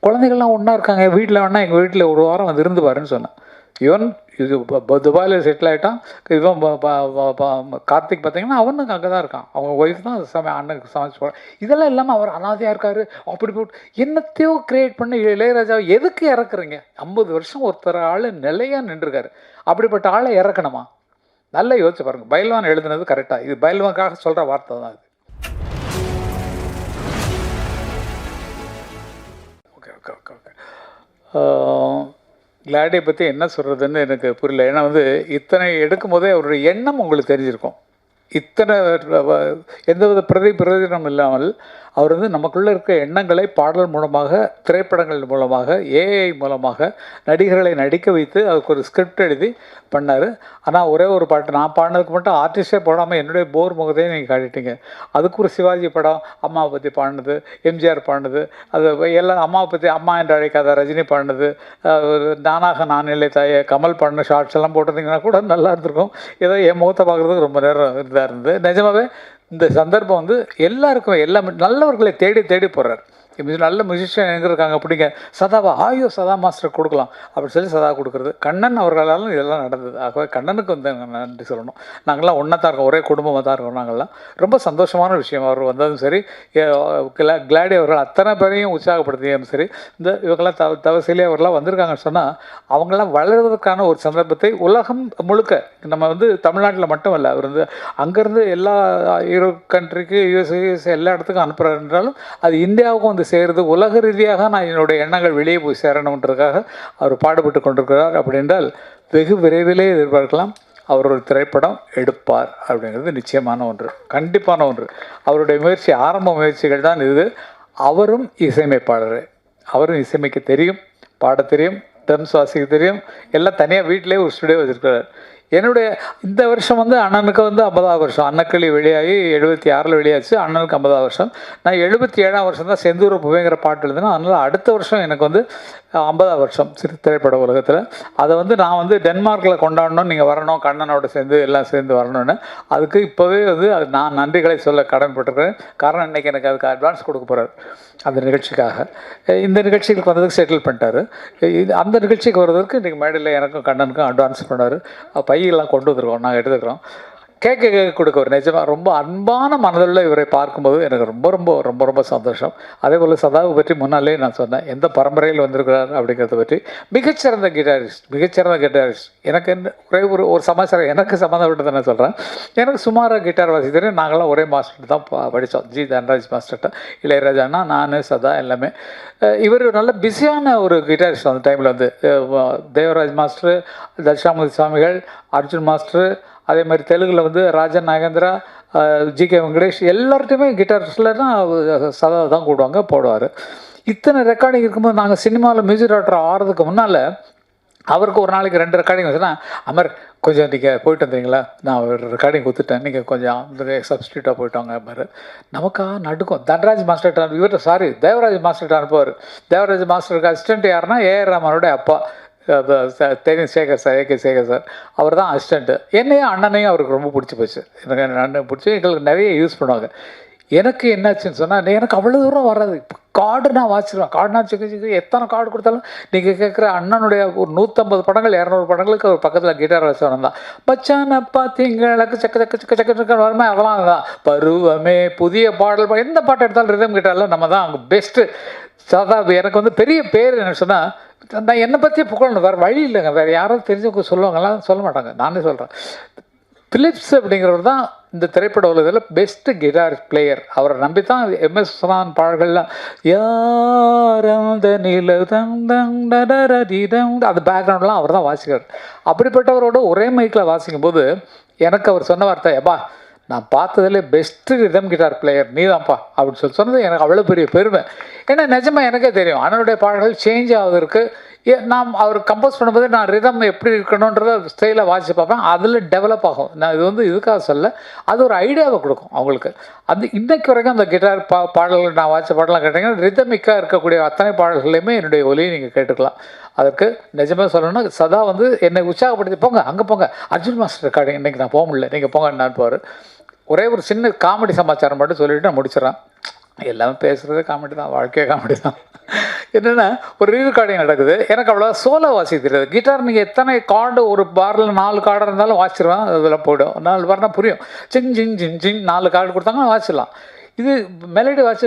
குழந்தைகள்லாம் ஒன்றா இருக்காங்க, வீட்டில் வேணா எங்கள் வீட்டில் ஒரு வாரம் வந்து இருந்து பாருன்னு சொன்னேன். ஈவன் இது துபாயில் செட்டில் ஆகிட்டான். இவன் கார்த்திக் பார்த்தீங்கன்னா அவனுக்கு அங்கே தான் இருக்கான். அவங்க ஒய்ஃப் தான் அண்ணனுக்கு சமைச்சு போகிறான். இதெல்லாம் இல்லாமல் அவர் அனாதையாக இருக்கார். அப்படி போட்டு என்னத்தையோ கிரியேட் பண்ணி இளையராஜாவை எதுக்கு இறக்குறீங்க? 50 வருஷம் ஒருத்தர் ஆள் நிலையாக நின்றுருக்காரு. அப்படிப்பட்ட ஆளை இறக்கணுமா? நல்லா யோசிச்சு பாருங்கள். பைல்வான் எழுதுனது கரெக்டாக, இது பைல்வானுக்காக சொல்கிற வார்த்தை தான் இது. ஓகே ஓகே ஓகே ஓகே கிளாடியை பற்றி என்ன சொல்கிறதுன்னு எனக்கு புரியல. ஏன்னா வந்து இத்தனை எடுக்கும் போதே அவருடைய எண்ணம் உங்களுக்கு தெரிஞ்சிருக்கும். இத்தனை எந்தவித பிரதிபலனும் இல்லாமல் அவர் வந்து நமக்குள்ளே இருக்க எண்ணங்களை பாடல் மூலமாக, திரைப்படங்கள் மூலமாக, ஏஐ மூலமாக நடிகர்களை நடிக்க வைத்து அதுக்கு ஒரு ஸ்கிரிப்ட் எழுதி பண்ணார். ஆனால் ஒரே ஒரு பாட்டு நான் பாடினதுக்கு மட்டும் ஆர்டிஸ்டே போடாமல் என்னுடைய போர் முகத்தையும் நீங்கள் காட்டிட்டீங்க. அதுக்கு ஒரு சிவாஜி படம், அம்மாவை பற்றி பாடினது, எம்ஜிஆர் பாடினது, அது எல்லாம் அம்மாவை பற்றி, அம்மா என்று அழைக்காத ரஜினி பாடினது, நானாக நான் இல்லை தாயே கமல் பாடின ஷார்ட்ஸ் எல்லாம் போட்டிருந்தீங்கன்னா கூட நல்லா இருந்திருக்கும். ஏதோ என் முகத்தை பார்க்குறதுக்கு ரொம்ப நேரம் இதாக இருந்தது. நிஜமாகவே இந்த சந்தர்ப்பம் வந்து எல்லாருக்கும் எல்லா நல்லவர்களை தேடி தேடி போடுறார். நல்ல மியூசிஷியன் எங்கே இருக்காங்க அப்படிங்க, சதாவா, ஆயோ சதா மாஸ்டர் கொடுக்கலாம் அப்படின்னு சொல்லி சதா கொடுக்குறது. கண்ணன் அவர்களாலும் இதெல்லாம் நடந்தது. ஆகவே கண்ணனுக்கு வந்து நன்றி சொல்லணும். நாங்கள்லாம் ஒன்றா தான் இருக்கோம், ஒரே குடும்பமாக தான் இருக்கோம். நாங்கள்லாம் ரொம்ப சந்தோஷமான விஷயம். அவர் வந்ததும் சரி, கிளாடி அவர்கள் அத்தனை பேரையும் உற்சாகப்படுத்தியும் சரி, இந்த இவங்கெல்லாம் தவசிலே அவர்களாம் வந்திருக்காங்கன்னு சொன்னால் அவங்களாம் வளர்வதற்கான ஒரு சந்தர்ப்பத்தை உலகம் முழுக்க, நம்ம வந்து தமிழ்நாட்டில் மட்டும் இல்லை, அவர் வந்து அங்கேருந்து எல்லா யூரோப் கண்ட்ரிக்கு, யூஎஸ் எல்லா இடத்துக்கும் அனுப்புகிறார் என்றாலும் அது இந்தியாவுக்கும் வந்து சேர்ந்து உலக ரீதியாக நான் என்னுடைய எண்ணங்கள் வெளியே போய் சேரணுன்றதுக்காக அவர் பாடுபட்டு கொண்டிருக்கிறார். அப்படி என்றால் வெகு விரைவிலே எதிர்பார்க்கலாம் அவர் ஒரு திரைப்படம் எடுப்பார் அப்படிங்கிறது நிச்சயமான ஒன்று, கண்டிப்பான ஒன்று. அவருடைய முயற்சி, ஆரம்ப முயற்சிகள் தான் இது. அவரும் இசையமைப்பாளர், அவரும் இசையமைக்க தெரியும், பாட தெரியும், டெர்ம்ஸ் வாசிக்க தெரியும். எல்லாம் தனியாக வீட்டிலே ஒரு ஸ்டுடியோ வச்சுருக்கிறார். என்னுடைய இந்த வருஷம் வந்து அண்ணனுக்கு வந்து 50ஆவது வருஷம். அன்னக்கிளி வெளியாகி 76 வெளியாச்சு. அண்ணனுக்கு 50ஆவது வருஷம். நான் 77ஆம் வருஷம் தான் செந்தூர புவேங்கிற பாட்டு எழுதுனேன். அதனால் அடுத்த வருஷம் எனக்கு வந்து 50ஆவது வருஷம் திரைப்பட உலகத்தில். அதை வந்து நான் வந்து டென்மார்க்கில் கொண்டாடணும், நீங்கள் வரணும், கண்ணனோட சேர்ந்து எல்லாம் சேர்ந்து வரணும்னு. அதுக்கு இப்போவே வந்து அது நான் நன்றிகளை சொல்ல கடன்பட்டுருக்கிறேன். காரணம் இன்றைக்கி எனக்கு அதுக்கு அட்வான்ஸ் கொடுக்க போகிறார் அந்த நிகழ்ச்சிக்காக. இந்த நிகழ்ச்சிக்கு வந்ததுக்கு செட்டில் பண்ணிட்டார். அந்த நிகழ்ச்சிக்கு வர்றதுக்கு இன்றைக்கி மேடையில் எனக்கும் கண்ணனுக்கும் அட்வான்ஸ் பண்ணார். பையெல்லாம் கொண்டு வந்துருக்கோம், நாங்கள் எடுத்துக்கிறோம். கேட்க கொடுக்க ஒரு நிஜமாக ரொம்ப அன்பான மனதில் இவரை பார்க்கும்போது எனக்கு ரொம்ப ரொம்ப ரொம்ப ரொம்ப சந்தோஷம். அதே போல் சதாவை பற்றி முன்னாலே நான் சொன்னேன், எந்த பரம்பரையில் வந்திருக்கிறார் அப்படிங்கிறத பற்றி. மிகச்சிறந்த கிட்டாரிஸ்ட். எனக்கு ஒரே ஒரு சமாச்சாரம் எனக்கு சம்மந்தப்பட்டதை நான் சொல்கிறேன். எனக்கு சுமாராக கிட்டார் வாசி தெரியும். நாங்களாம் ஒரே மாஸ்டர் தான் படித்தோம், ஜி தன்ராஜ் மாஸ்டர்கிட்ட. இளையராஜானா நான், சதா எல்லாமே. இவர் நல்ல பிஸியான ஒரு கிட்டாரிஸ்ட். அந்த டைமில் வந்து தேவராஜ் மாஸ்டரு, தட்சிணாமூர்த்தி சுவாமிகள், அர்ஜுன் மாஸ்டரு, அதே மாதிரி தெலுங்கில் வந்து ராஜன் நாகேந்திரா, ஜிகே வெங்கடேஷ், எல்லார்ட்டையுமே கிட்டார்ஸில் தான் சதா தான் கூடுவாங்க, போடுவார். இத்தனை ரெக்கார்டிங் இருக்கும்போது நாங்கள் சினிமாவில் மியூசிக் டைரக்டர் ஆகிறதுக்கு முன்னால் அவருக்கு ஒரு நாளைக்கு 2 ரெக்கார்டிங் வச்சுன்னா, அமர் கொஞ்சம் நீங்கள் போயிட்டு வந்தீங்களா, நான் ஒரு ரெக்கார்டிங் கொடுத்துட்டேன், நீங்கள் கொஞ்சம் சப்ஸ்டியூட்டாக போயிட்டு வாங்க மாதிரி. நமக்காக நடுக்கும். தன்ராஜ் மாஸ்டர்கிட்ட இவர்கிட்ட தேவராஜ் மாஸ்டர்கிட்ட அனுப்புவார். தேவராஜ் மாஸ்டருக்கு அசிஸ்டண்ட் யாருன்னா ஏஆர் ரஹ்மானோட அப்பா தெரியும், Shekhar sir, AK Shekhar sir. அவர் தான் அசிஸ்டண்ட்டு. என்னையும் அண்ணனையும் அவருக்கு ரொம்ப பிடிச்சி போச்சு. எனக்கு அண்ணன் பிடிச்சி எங்களுக்கு நிறைய யூஸ் பண்ணுவாங்க. எனக்கு என்னாச்சுன்னு சொன்னால், எனக்கு அவ்வளோ தூரம் வராது. கார்டு நான் வாசிடுவேன். கார்டுனா சிக்கு எத்தனை கார்டு கொடுத்தாலும் நீங்கள் கேட்குற அண்ணனுடைய ஒரு 150 படங்கள் 200 படங்களுக்கு ஒரு பக்கத்தில் கிட்டார் வாசிவனம் தான். பச்சான பார்த்தீங்களுக்கு சக்க வருமே, அதெல்லாம் தான். பருவமே, புதிய பாடல், எந்த பாட்டு எடுத்தாலும் ரிதம் கிட்டாரில் நம்ம தான் அங்கே பெஸ்ட்டு. சாதா எனக்கு வந்து பெரிய பேர் என்ன சொன்னால், நான் என்னை பற்றியே புகழணும், வேறு வழி இல்லைங்க. வேறு யாராவது தெரிஞ்சவங்க சொல்லுவாங்கலாம், சொல்ல மாட்டாங்க, நானே சொல்கிறேன். பிலிப்ஸ் அப்படிங்கிறவர் தான் இந்த திரைப்பட உலகத்தில் பெஸ்ட்டு கிட்டார் பிளேயர். அவரை நம்பி தான் எம்எஸ் விஸ்வநாதன் பாடல்கள்லாம் யாரந்த நிலதம் அந்த பேக்ரவுண்ட்லாம் அவர் தான் வாசிக்கிறார். அப்படிப்பட்டவரோட ஒரே மைக்கில் வாசிக்கும்போது எனக்கு அவர் சொன்ன வார்த்தை, எப்பா நான் பார்த்ததுலேயே பெஸ்ட்டு ரிதம் கிட்டார் பிளேயர் நீ தான்ப்பா அப்படின்னு சொன்னது எனக்கு அவ்வளோ பெரிய பெருமை. ஏன்னா நிஜமாக எனக்கே தெரியும் அண்ணனுடைய பாடல்கள் சேஞ்ச் ஆகுறதுக்கு. நான் அவர் கம்போஸ் பண்ணும்போது நான் ரிதம் எப்படி இருக்கணுன்றத ஸ்டைலாக வாசித்து பார்ப்பேன். அதில் டெவலப் ஆகும். நான் இது வந்து இதுக்காக சொல்ல, அது ஒரு ஐடியாவை கொடுக்கும் அவங்களுக்கு. அது இன்றைக்கு வரைக்கும் அந்த கிட்டார் பாடல்கள் நான் வாசித்த பாடலாம் கேட்டிங்கன்னா, ரிதமிக்காக இருக்கக்கூடிய அத்தனை பாடல்களையுமே என்னுடைய ஒலியை நீங்கள் கேட்டுக்கலாம். அதற்கு நிஜமாக சொல்லணும்னா சதா வந்து என்னை உற்சாகப்படுத்தி, போங்க அங்கே போங்க, அர்ஜுன் மாஸ்டர் ரெக்கார்டிங் இன்றைக்கி நான் போக முடியல, நீங்கள் போங்க என்னான்பார். ஒரே ஒரு சின்ன காமெடி சமாச்சாரம் மட்டும் சொல்லிவிட்டு நான் முடிச்சிடறேன். எல்லாமே பேசுகிறதே காமெடி தான், வாழ்க்கையே காமெடி தான். என்னென்னா ஒரு ரீகார்டிங் நடக்குது, எனக்கு அவ்வளோ சோலோ வாசிக்க தெரியாது. கிட்டார் நீங்கள் எத்தனை கார்டு ஒரு பாரில் 4 கார்டு இருந்தாலும் வாசிச்சிருவேன், அதில் போய்டும். 4 பாருனா புரியும், சிங் ஜிங் ஜிங் ஜிங் 4 கார்டு கொடுத்தாங்கன்னா வாசிடலாம். இது மெலடி வாசி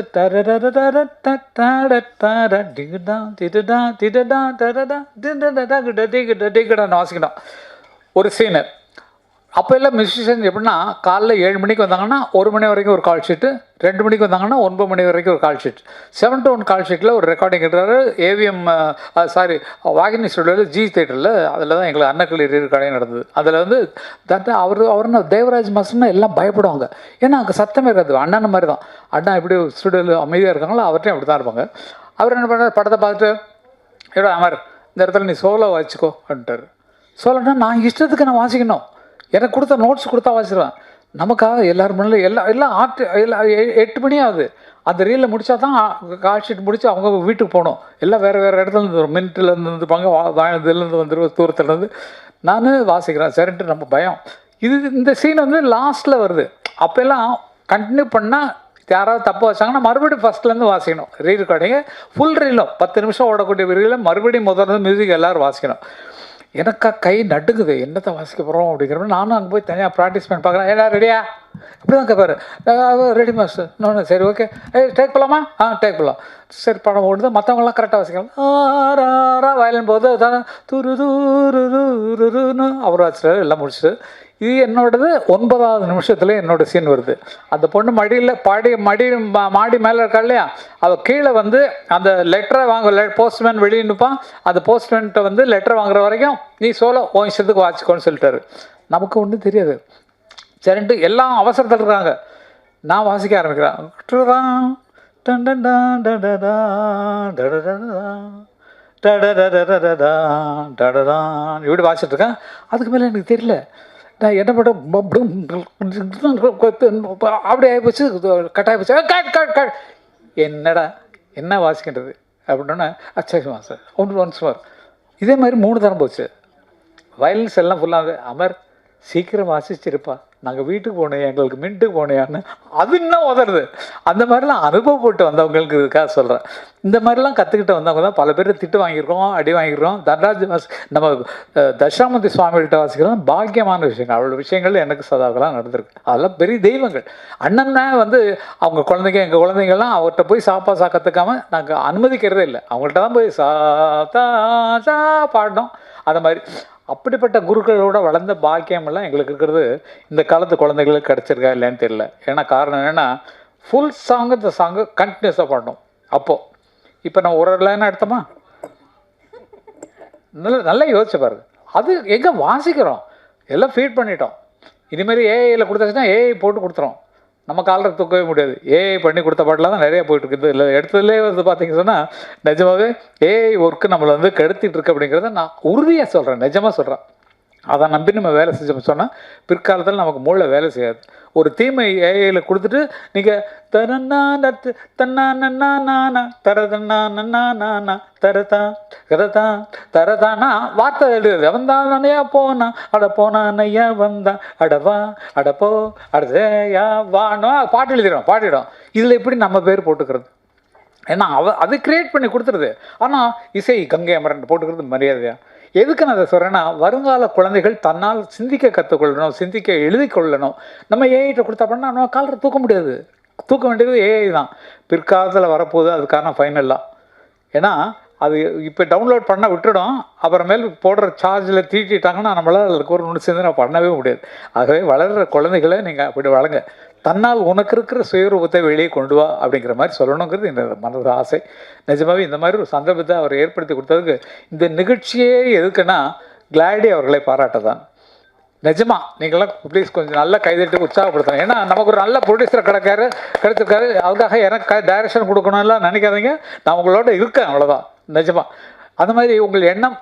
வாசிக்கணும். ஒரு சீனு அப்போ எல்லாம் மியூசிஷியன் எப்படின்னா காலைல 7 மணிக்கு வந்தாங்கன்னா 1 மணி வரைக்கும் ஒரு கால் ஷீட்டு, 2 மணிக்கு வந்தாங்கன்னா 9 மணி வரைக்கும் ஒரு கால் ஷீட், 7 to 1 கால் ஷீட்டில் ஒரு ரெக்கார்டிங் எடுக்கிறாரு. ஏவிஎம் வாகினி ஸ்டுடியோவில் ஜி தேட்டரில், அதில் தான் எங்களுக்கு அன்னக்கிளி ரெக்கார்டிங் நடந்தது. அதில் வந்து அவர்னா தேவராஜ் மாஸ்டர்னா எல்லாம் பயப்படுவாங்க, ஏன்னா அங்கே சத்தமே இருக்காது. அண்ணன் மாதிரி தான், அண்ணா எப்படி ஸ்டுடியோவில் அமைதியாக இருக்காங்களோ அவர்கிட்டையும் அப்படி தான் இருப்பாங்க. அவர் என்ன பண்ணுறாரு, படத்தை பார்த்துட்டு ஏடா அமர் இந்த இடத்துல நீ சோலோ வாசிக்கோ அப்படின்ட்டார். சோலோன்னா நான் இஷ்டத்துக்கு நான் வாசிக்கணும், எனக்கு கொடுத்த நோட்ஸ் கொடுத்தா வாசிடுவேன். நமக்காக எல்லோரும் முன்னாடி எல்லாம் 8 மணி ஆகுது. அந்த ரீலில் முடித்தா தான் கால் ஷீட் முடித்து அவங்க வீட்டுக்கு போகணும். எல்லாம் வேறு இடத்துல இருந்து மின்ட்டிலேருந்து வந்துருப்பாங்க, இதுலேருந்து வந்துடுவோம், தூரத்துலேருந்து. நான் வாசிக்கிறேன் சரின்ட்டு நம்ம பயம். இந்த சீன் வந்து லாஸ்ட்டில் வருது. அப்போல்லாம் கண்டினியூ பண்ணால் யாராவது தப்பு வச்சாங்கன்னா மறுபடியும் ஃபஸ்ட்லேருந்து வாசிக்கணும். ரெக்கார்டிங்கு ஃபுல் ரீலும் 10 நிமிஷம் ஓடக்கூடிய ரீலில் மறுபடியும் முதல்ல மியூசிக் எல்லோரும் வாசிக்கணும். எனக்கா கை நடுங்குது, என்னத்தை வாசிக்க போகிறோம் அப்படிங்கிறப்ப நானும் அங்கே போய் தனியாக ப்ராக்டிஸ் பண்ணி பார்க்குறேன். ஏன்னா ரெடியா இப்படி தான் கேட்பாரு, ரெடி மாஸ்டர். இன்னொன்று சரி ஓகே, டேக் போகலாமா? டேக் போகலாம். சரி படம் ஓடுது, மற்றவங்களாம் கரெக்டாக வாசிக்கலாம். வயலின் போது அதான் துரு தூருன்னு அவர் வாசிச்சாரு, எல்லாம் முடிச்சுட்டு. இது என்னோடது 9வது நிமிஷத்துல என்னோட சீன் வருது. அந்த பொண்ணு மடியில் மாடி மேலே இருக்கா இல்லையா, அவள் கீழே வந்து அந்த லெட்டரை போஸ்ட்மேன் வெளியே நிற்பான். அந்த போஸ்ட்மேன்கிட்ட வந்து லெட்டர் வாங்குற வரைக்கும் நீ சோலோ உன் இஷ்டத்துக்கு வாசிக்கோன்னு சொல்லிட்டாரு. நமக்கு ஒன்றும் தெரியாது. சரின்ட்டு எல்லாம் அவசரத்தில் இருக்கிறாங்க, நான் வாசிக்க ஆரம்பிக்கிறேன். இப்படி வாசிட்டு இருக்கேன். அதுக்கு மேலே எனக்கு தெரியல நான் என்ன பண்ண, அப்படி ஆகிப்போச்சு, கட்டாயிப்போச்சு. கட் என்னடா என்ன வாசிக்கின்றது அப்படின்னா அச்சா சார் ஒன்ஸ் மார். இதே மாதிரி 3 தரம் போச்சு. வயலன்ஸ் எல்லாம் ஃபுல்லாக அமர் சீக்கிரம் வாசிச்சிருப்பா, நாங்கள் வீட்டுக்கு போனோம், எங்களுக்கு மின்ட்டுக்கு போனையான்னு அது இன்னும் உதறது. அந்த மாதிரிலாம் அனுபவப்பட்டு வந்தவங்களுக்கு இதுக்காக சொல்கிறேன். இந்த மாதிரிலாம் கற்றுக்கிட்டு வந்தவங்க தான் பல பேர் திட்டு வாங்கியிருக்கோம், அடி வாங்கியிருக்கோம். தன்ராஜ் நம்ம தட்சிணாமூர்த்தி சுவாமிகிட்ட வாசிக்கிறோம், பாக்கியமான விஷயங்கள். அவ்வளோ விஷயங்கள் எனக்கு சதாவெல்லாம் நடந்திருக்கு. அதெல்லாம் பெரிய தெய்வங்கள். அண்ணன்னா வந்து அவங்க குழந்தைங்க, எங்கள் குழந்தைங்கள்லாம் அவர்கிட்ட போய் சாப்பா கற்றுக்காமல் நாங்கள் அனுமதிக்கிறதே இல்லை. அவங்கள்ட்ட தான் போய் சா பாடணும். அந்த மாதிரி அப்படிப்பட்ட குருக்களோட வளர்ந்த பாக்கியமெல்லாம் எங்களுக்கு இருக்கிறது இந்த காலத்து குழந்தைகளுக்கு கிடச்சிருக்கா இல்லைன்னு தெரியல. ஏன்னா காரணம் என்னென்னா ஃபுல் சாங்கு இந்த சாங்கு கண்டினியூஸாக பாடணும். அப்போது இப்போ நான் ஒரு லைனாக எடுத்தோமா, நல்லா யோசிச்சு பாருங்க. அது எங்கே வாசிக்கிறோம், எல்லாம் ஃபீட் பண்ணிட்டோம். இனிமேல் ஏஐயில் கொடுத்தாச்சுன்னா ஏஐ போட்டு கொடுத்துரும், நம்ம காலரை தூக்கவே முடியாது. ஏஐ பண்ணி கொடுத்த பாட்டெலாம் தான் நிறைய போயிட்டுருக்குது. இல்லை எடுத்ததுலேயே வந்து பார்த்தீங்க சொன்னால் நிஜமாகவே ஏஐ ஒர்க்கு நம்மளை வந்து கெடுத்திட்டு இருக்கு அப்படிங்கிறத நான் உறுதியாக சொல்கிறேன், நிஜமாக சொல்கிறேன். அதை நம்பி நம்ம வேலை செஞ்சோம் சொன்னால் பிற்காலத்தில் நமக்கு மூளை வேலை செய்யாது. ஒரு தீமை ஏஐயில் கொடுத்துட்டு நீங்கள் தரதானா வார்த்தை எழுதுறது. அவன் தான் நனையா போனா அட போனா நையா வந்தா அடவா அடப்போ அடயா வானா பாட்டு எழுதிடும், பாடிடும். இதில் எப்படி நம்ம பேர் போட்டுக்கிறது? ஏன்னா அது கிரியேட் பண்ணி கொடுத்துருது. ஆனால் இசை கங்கை அமரன் போட்டுக்கிறது மரியாதையா? எதுக்கு நான் அதை சொல்கிறேன்னா, வருங்கால குழந்தைகள் தன்னால் சிந்திக்க கற்றுக்கொள்ளணும், சிந்திக்க எழுதி கொள்ளணும். நம்ம ஏஐட்ட கொடுத்தா பண்ணால் நம்ம காலரை தூக்க முடியாது. தூக்க வேண்டியது ஏஐ தான். பிற்காலத்தில் வரப்போகுது அதுக்கான ஃபைனல்லாம். ஏன்னா அது இப்போ டவுன்லோட் பண்ண விட்டுடும், அப்புறமேல் போடுற சார்ஜில் தீட்டிட்டாங்கன்னா நம்மளால் அதுக்கு ஒரு நுணு சிந்தனை பண்ணவே முடியாது. ஆகவே வளர்கிற குழந்தைகளை நீங்கள் அப்படி வளங்க. தன்னால் உனக்கு இருக்கிற சுயரூபத்தை வெளியே கொண்டு வா அப்படிங்கிற மாதிரி சொல்லணுங்கிறது என்னோட மனது ஆசை. நிஜமாகவே இந்த மாதிரி ஒரு சந்தர்ப்பத்தை அவர் ஏற்படுத்தி கொடுத்ததுக்கு இந்த நிகழ்ச்சியே எதுக்குன்னா கிளாடி அவர்களை பாராட்ட தான். நிஜமா நீங்களாம் ப்ளீஸ் கொஞ்சம் நல்லா கைதட்டி உற்சாகப்படுத்தணும். ஏன்னா நமக்கு ஒரு நல்ல ப்ரொடியூசரை கிடைச்சிருக்காரு, அதுக்காக எனக்கு டைரக்ஷன் கொடுக்கணும்லாம் நினைக்காதீங்க. நான் உங்களோட இருக்கேன், அவ்வளோதான். நிஜமா அந்த மாதிரி உங்கள் எண்ணம்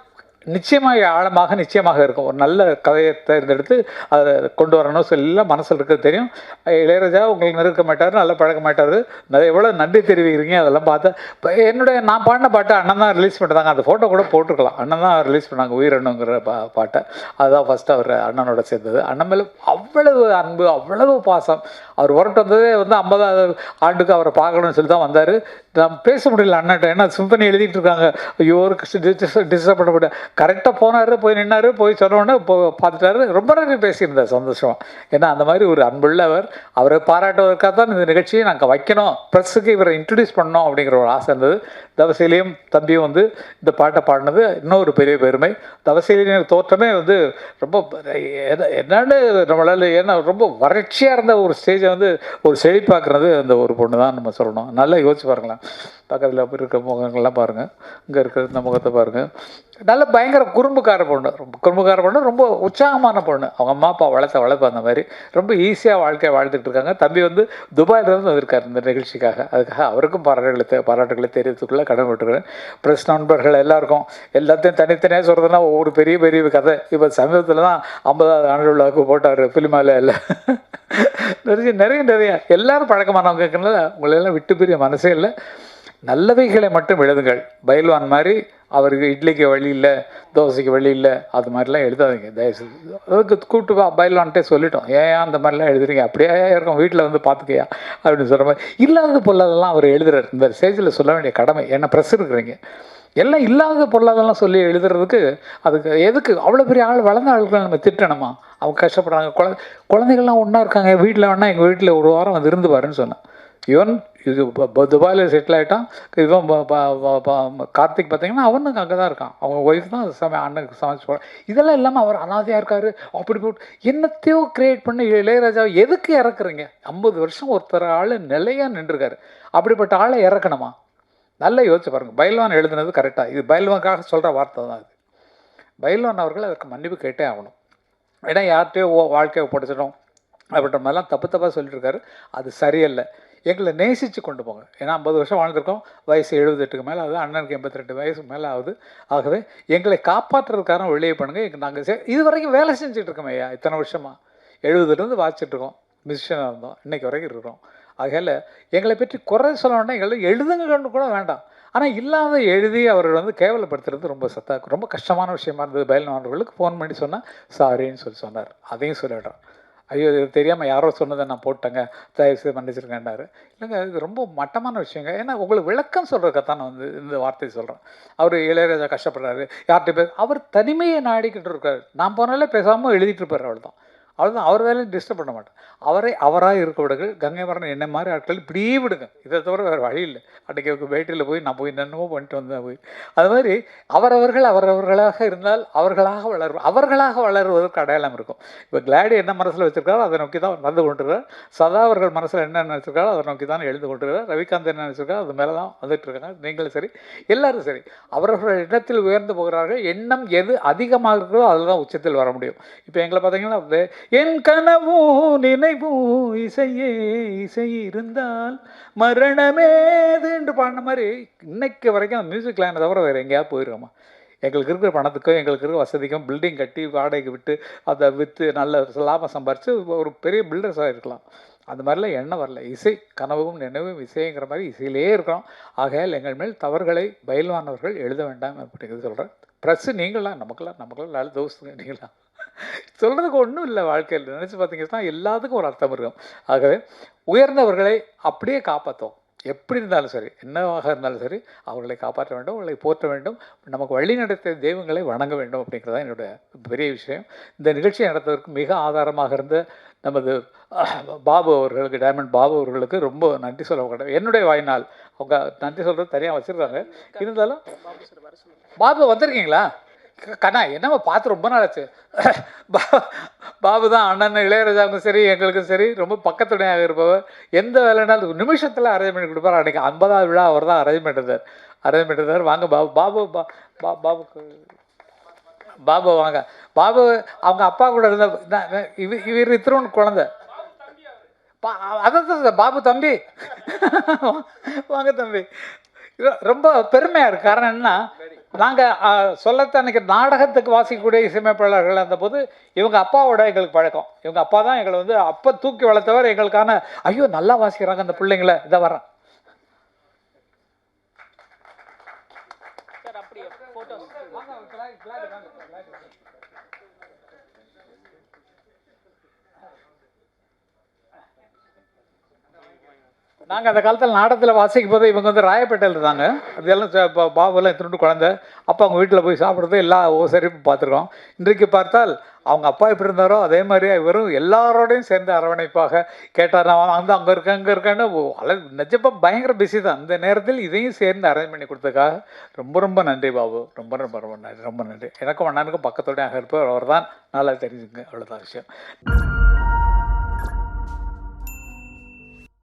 நிச்சயமாக ஆழமாக நிச்சயமாக இருக்கும். ஒரு நல்ல கதையை தேர்ந்தெடுத்து அதை கொண்டு வரணும் சொல்லி மனசில் இருக்கிறது தெரியும். இளையராஜா உங்களுக்கு நெருக்க மாட்டார், நல்லா பழக்க மாட்டார். எவ்வளோ நன்றி தெரிவிக்கிறீங்க அதெல்லாம் பார்த்தா. இப்போ நான் பாடின பாட்டை அண்ணன் தான் ரிலீஸ் பண்ணுறாங்க. அந்த ஃபோட்டோ கூட போட்டிருக்கலாம். அண்ணன் தான் ரிலீஸ் பண்ணாங்க உயிரணுங்கிற பாட்டை. அதுதான் ஃபஸ்ட்டு அவர் அண்ணனோட சேர்ந்தது. அண்ணன் மேலே அவ்வளவு அன்பு, அவ்வளவு பாசம். அவர் உரட்டு வந்ததே 50வது ஆண்டுக்கு அவரை பார்க்கணும்னு சொல்லி தான் வந்தார். நான் பேச முடியல அண்ணன்ட்ட, ஏன்னா சிம்பனி எழுதிட்டு இருக்காங்க. ஐயோ டிஸ்டர்ப் பண்ணப்பட்ட கரெக்டாக போனார், போய் நின்னார், போய் சொன்னோன்னே பார்த்துட்டாரு. ரொம்ப நேரம் பேசியிருந்தார் சந்தோஷம். ஏன்னா அந்த மாதிரி ஒரு அன்புள்ளவர். அவரை பாராட்டுவதற்காக தான் இந்த நிகழ்ச்சியை நாங்கள் வைக்கணும், ப்ரெஸ்ஸுக்கு இவரை இன்ட்ரடியூஸ் பண்ணோம் அப்படிங்கிற ஒரு ஆசை இருந்தது. தவசீலியும் தம்பியும் இந்த பாட்டை பாடினது இன்னொரு பெரிய பெருமை. தவசீலியின் தோற்றமே ரொம்ப என்னன்னு நம்மளால், ஏன்னா ரொம்ப வறட்சியாக இருந்த ஒரு ஸ்டேஜை ஒரு செழிப்பாக்குறது அந்த ஒரு பொண்ணு தான் நம்ம சொல்லணும். நல்லா யோசிச்சு பாருங்களேன். பக்கத்தில் இருக்க முகங்கள்லாம் பாருங்கள், இங்கே இருக்கிற இந்த முகத்தை பாருங்கள். நல்ல பயங்கர குறும்புக்கார பொண்ணு, ரொம்ப குறும்புக்கார பொண்ணு, ரொம்ப உற்சாகமான பொண்ணு. அவங்க அம்மா அப்பா வளர்ப்பு அந்த மாதிரி ரொம்ப ஈஸியாக வாழ்க்கையை வாழ்ந்துட்டு இருக்காங்க. தம்பி துபாயிலிருந்து வந்திருக்கார் இந்த நிகழ்ச்சிக்காக. அதுக்காக அவருக்கும் பாராட்டுகளை தெரிவித்துக்குள்ளே கடமைப்பட்டுருக்கிறேன். ப்ரெஸ் நண்பர்கள் எல்லாருக்கும் எல்லாத்தையும் தனித்தனியாக சொல்கிறதுனா ஒவ்வொரு பெரிய பெரிய கதை. இப்போ சமீபத்தில் தான் 50வது ஆண்டு விழாவுக்கு போட்டார் ஃபிலிமாவில் எல்லாம். நிறைய எல்லாரும் பழக்கமானவங்க இருக்கிறதுனால உங்களெல்லாம் விட்டு பிரிய மனசே இல்லை. நல்லவைகளை மட்டும் எழுதுங்கள். பயில்வான் மாதிரி அவருக்கு இட்லிக்கு வழி இல்லை, தோசைக்கு வழி இல்லை, அது மாதிரிலாம் எழுதாதீங்க தயவுசெய்து. அதுக்கு கூப்பிட்டு பயில்வான்ட்டே சொல்லிட்டோம், ஏன் அந்த மாதிரிலாம் எழுதுறீங்க, அப்படியே இருக்கும் வீட்டில் பார்த்துக்கையா அப்படின்னு சொல்கிற மாதிரி. இல்லாத பொருளாதெல்லாம் அவர் எழுதுறாரு. இந்த ஸ்டேஜில் சொல்ல வேண்டிய கடமை, என்ன ப்ரெஸ் இருக்கிறீங்க எல்லாம் இல்லாத பொருளாதெல்லாம் சொல்லி எழுதுறதுக்கு அதுக்கு எதுக்கு அவ்வளோ பெரிய ஆள் வளர்ந்த ஆட்களை நம்ம திட்டணுமா? அவங்க கஷ்டப்படுறாங்க. குழந்தைகள்லாம் ஒன்றா இருக்காங்க வீட்டில். வேணால் எங்கள் வீட்டில் ஒரு வாரம் இருந்து பாருன்னு சொன்னேன். ஈவன் இது துபாயில் செட்டில் ஆகிட்டான். இவன் கார்த்திக் பார்த்தீங்கன்னா அவனுக்கு அங்கே தான் இருக்கான். அவங்க ஒய்ஃப் தான் அண்ணனுக்கு சமைச்சு போகிறான். இதெல்லாம் இல்லாமல் அவர் அனாதையாக இருக்கார். அப்படி போட்டு என்னத்தையோ கிரியேட் பண்ணி இளையராஜாவை எதுக்கு இறக்குறீங்க? 50 வருஷம் ஒருத்தர் ஆள் நிலையாக நின்றுருக்காரு. அப்படிப்பட்ட ஆளை இறக்கணுமா? நல்லா யோசிச்சு பாருங்கள். பயில்வான் எழுதுனது கரெக்டாக, இது பயில்வானுக்காக சொல்கிற வார்த்தை தான் இது. பயில்வான் அவர்கள் அதற்கு மன்னிப்பு கேட்டே ஆகணும். ஏன்னா யார்கிட்டையோ வாழ்க்கையை படிச்சிடும் அப்படின்ற மாதிரிலாம் தப்பாக சொல்லியிருக்காரு. அது சரியில்லை. எங்களை நேசித்து கொண்டு போங்க. ஏன்னா 50 வருஷம் வாழ்ந்திருக்கோம். வயசு 78க்கு மேலே ஆகுது. அண்ணனுக்கு 82 வயசு மேலே ஆகுது. ஆகவே எங்களை காப்பாற்றுறதுக்கான வெளியே பண்ணுங்கள். நாங்கள் இது வரைக்கும் வேலை செஞ்சுட்டு இருக்கோம் ஐயா. இத்தனை வருஷமாக 70லேருந்து வாசிச்சுட்ருக்கோம். மியூசிஷியனாக இருந்தோம், இன்றைக்கி வரைக்கும் இருக்கிறோம். ஆகையில் எங்களை பற்றி குறை சொல்ல வேண்டாம், எங்களை எழுதுங்கன்னு கூட வேண்டாம். ஆனால் இல்லாத எழுதி அவர் கேவலப்படுத்துறது ரொம்ப கஷ்டமான விஷயமா இருந்தது. பயில்வான்களுக்கு ஃபோன் பண்ணி சொன்னால் சாரின்னு சொன்னார். அதையும் சொல்லிடுறோம். ஐயோ இது தெரியாமல் யாரோ சொன்னதை நான் போட்டேங்க, தயவுசெய்து மன்னிச்சிருக்கேன்டாரு. இல்லைங்க, இது ரொம்ப மட்டமான விஷயங்க. ஏன்னா உங்களுக்கு விளக்கம் சொல்கிறதுக்காக நான் இந்த வார்த்தையை சொல்கிறேன். அவர் இளையராஜா கஷ்டப்படுறாரு, யார்கிட்ட அவர் தனிமையை நாடிக்கிட்டு இருக்காரு. நான் போனாலே பேசாமல் எழுதிட்டு இருப்பார். அவ்வளோதான். அவர் வேலையும் டிஸ்டர்ப் பண்ண மாட்டேன். அவராக இருக்க விடுங்கள். கங்கை மரன் என்ன மாதிரி ஆட்கள் இப்படியே விடுங்க. இதை தவிர வேறு வழி இல்லை. அன்றைக்கி பேட்டியில் போய் நான் என்னென்னமோ பண்ணிட்டு வந்தேன் போய். அது மாதிரி அவரவர்களாக இருந்தால் அவர்களாக வளருவதற்கு அடையாளம் இருக்கும். இப்போ கிளாடி என்ன மனசில் வச்சுருக்காரோ அதை நோக்கி தான் நடந்து கொண்டிருக்கார். சதா அவர்கள் மனசில் என்ன நினச்சிருக்காரோ அதை நோக்கி தான் எழுந்து கொண்டிருக்கார். ரவிகாந்த் என்ன நினச்சிருக்காரோ அது மேலே தான் வந்துட்டு இருக்காங்க. நீங்களும் சரி, எல்லோரும் சரி, அவர்கள் இடத்தில் உயர்ந்து போகிறார்கள். எண்ணம் எது அதிகமாக இருக்கிறதோ அதில் தான் உச்சத்தில் வர முடியும். இப்போ எங்களை பார்த்தீங்கன்னா என் கனவும் நினைவும் இசை இருந்தால் மரணமேது என்று பாடின மாதிரி இன்னைக்கு வரைக்கும் அந்த மியூசிக் லைனை தவிர வேறு எங்கேயாவது போயிருக்கோமா? எங்களுக்கு இருக்கிற பணத்துக்கும் எங்களுக்கு இருக்கிற வசதிக்கும் பில்டிங் கட்டி வாடகைக்கு விட்டு அதை விற்று நல்ல லாபம் சம்பாரித்து ஒரு பெரிய பில்டர்ஸாக இருக்கலாம். அந்த மாதிரிலாம் எண்ணம் வரல. இசை கனவும் நினைவும் இசைங்கிற மாதிரி இசையிலே இருக்கிறோம். ஆகையால் எங்கள் மேல் தவறுகளை பயில்வானவர்கள் எழுத வேண்டாம் அப்படிங்கிறது சொல்கிறேன். ப்ரெஸ்ஸு நீங்களாம் நமக்கெல்லாம் நல்ல தோஸ்துங்க. நீங்களாம் சொல்கிறதுக்கு ஒன்றும் இல்லை. வாழ்க்கையில் நினச்சி பார்த்தீங்கன்னா எல்லாத்துக்கும் ஒரு அர்த்தம் இருக்கும். ஆகவே உயர்ந்தவர்களை அப்படியே காப்பாற்றோம். எப்படி இருந்தாலும் சரி, என்னவாக இருந்தாலும் சரி, அவர்களை காப்பாற்ற வேண்டும், அவர்களை போற்ற வேண்டும், நமக்கு வழி நடத்த தெய்வங்களை வணங்க வேண்டும் அப்படிங்கிறதான் என்னுடைய பெரிய விஷயம். இந்த நிகழ்ச்சியை நடத்துவதற்கு மிக ஆதாரமாக இருந்த நமது பாபு அவர்களுக்கு, டைமண்ட் பாபு அவர்களுக்கு ரொம்ப நன்றி சொல்ல வேண்டும். என்னுடைய வாய்நாள் அவங்க நன்றி சொல்கிறது தனியாக வச்சுருக்காங்க. இருந்தாலும் பாபு வந்திருக்கீங்களா? கண்ணா என்னம்மா பார்த்து ரொம்ப நாள் ஆச்சு. பாபு தான் அண்ணன் இளையராஜாவுக்கும் சரி எங்களுக்கும் சரி ரொம்ப பக்கத்துணையாக இருப்பவர். எந்த வேலைனாலும் நிமிஷத்தில் அரேஞ்ச் பண்ணி கொடுப்பார். அன்றைக்கி 50வது விழா அவர் தான் அரேஞ்ச் பண்ணிருந்தார். வாங்க பாபுக்கு பாபு வாங்க. பாபு அவங்க அப்பா கூட இருந்த இவர் இத்திரோன்னு குழந்தை. அதான் பாபு தம்பி வாங்க தம்பி. ரொம்ப பெருமையாக இருக்குது. காரணம் என்னன்னா நாங்கள் சொல்லத்தான் அன்றைக்கி நாடகத்துக்கு வாசிக்கக்கூடிய இசையமைப்பாளர்கள் இருந்தபோது இவங்க அப்பாவோட எங்களுக்கு பழக்கம். இவங்க அப்பா தான் எங்களை வந்து அப்போ தூக்கி வளர்த்தவர். எங்களுக்கான ஐயோ நல்லா வாசிக்கிறாங்க அந்த பிள்ளைங்கள, இதை வரேன். நாங்கள் அந்த காலத்தில் நாடகத்தில் வாசிக்கும் போது இவங்க வந்து ராயப்பேட்டையில் இருந்தாங்க. அதெல்லாம் பாபுலாம் திருண்டு குழந்தை. அப்போ அவங்க வீட்டில் போய் சாப்பிட்றது எல்லா சரிப்பு பார்த்துருக்கோம். இன்றைக்கு பார்த்தால் அவங்க அப்பா எப்படி இருந்தாரோ அதே மாதிரியே இவரும் எல்லாரோடையும் சேர்ந்து அரவணைப்பாக கேட்டார். நான் வந்து அங்கே இருக்கேன் அங்கே இருக்கேன்னு நிஜமாக பயங்கர பிஸி தான். இந்த நேரத்தில் இதையும் சேர்ந்து அரேஞ்ச் பண்ணி கொடுத்ததுக்காக ரொம்ப ரொம்ப நன்றி பாபு. ரொம்ப ரொம்ப ரொம்ப நன்றி, ரொம்ப நன்றி. எனக்கும் அண்ணனுக்கும் பக்கத்தோடையாக இருப்பவர் அவர் தான். நல்லா தெரிஞ்சுங்க, அவ்வளோதான் விஷயம்.